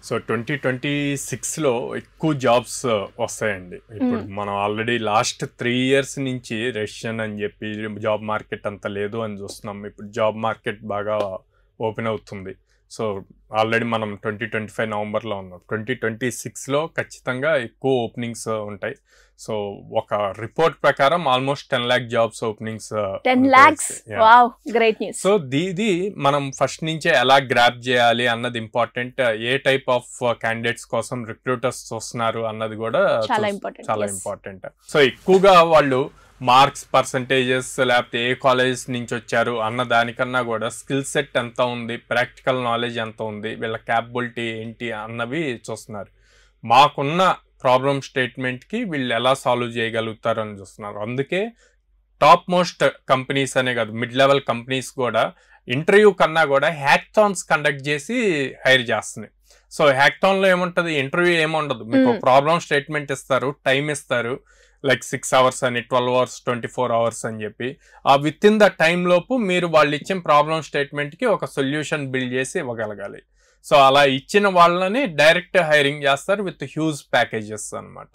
So 2026లో ఎక్కువ jobs వస్తాయండి. ఇప్పుడు మనం ఆల్రెడీ లాస్ట్ 3 years నుంచి రెసిషన్ అని చెప్పి జాబ్ మార్కెట్ అంత లేదు అని చూస్తున్నాం. ఇప్పుడు జాబ్ మార్కెట్ బాగా ఓపెన్ అవుతుంది. సో ఆల్రెడీ మనం 2025 నవంబర్లో ఉన్నాం. 2026లో ఖచ్చితంగా ఎక్కువ ఓపెనింగ్స్ ఉంటాయి. సో ఒక రిపోర్ట్ ప్రకారం almost 10 lakh jobs openings 10 lakhs. Wow, great news. So ఇది మనం ఫస్ట్ నుంచే ఎలా గ్రాప్ చేయాలి అన్నది important. A type of candidates కోసం రిక్రూటర్స్ చూస్తున్నారు అన్నది కూడా చాలా ఇంపార్టెంట్. సో ఎక్కువగా వాళ్ళు మార్క్స్, పర్సంటేజెస్, లేకపోతే ఏ కాలేజ్ నుంచి వచ్చారు అన్న దానికన్నా కూడా స్కిల్ సెట్ ఎంత ఉంది, ప్రాక్టికల్ నాలెడ్జ్ ఎంత ఉంది, వీళ్ళ క్యాపబిలిటీ ఏంటి అన్నవి చూస్తున్నారు. మాకున్న ప్రాబ్లమ్ స్టేట్మెంట్కి వీళ్ళు ఎలా సాల్వ్ చేయగలుగుతారు అని చూస్తున్నారు. అందుకే టాప్ మోస్ట్ కంపెనీస్ అనే కాదు, మిడ్ లెవెల్ కంపెనీస్ కూడా ఇంటర్వ్యూ కన్నా కూడా హ్యాకథాన్స్ కండక్ట్ చేసి హైర్ చేస్తున్నాయి. సో హ్యాకథాన్లో ఏముంటుంది, ఇంటర్వ్యూ ఏముండదు, మీకు ప్రాబ్లమ్ స్టేట్మెంట్ ఇస్తారు, టైం ఇస్తారు, లైక్ 6 hours అని, 12 hours, 24 hours అని చెప్పి ఆ విత్ ఇన్ ద టైం లోపు మీరు వాళ్ళు ఇచ్చిన ప్రాబ్లమ్ స్టేట్మెంట్కి ఒక సొల్యూషన్ బిల్డ్ చేసి ఇవ్వగలగాలి. సో అలా ఇచ్చిన వాళ్ళని డైరెక్ట్ హైరింగ్ చేస్తారు విత్ హ్యూజ్ ప్యాకేజెస్ అనమాట.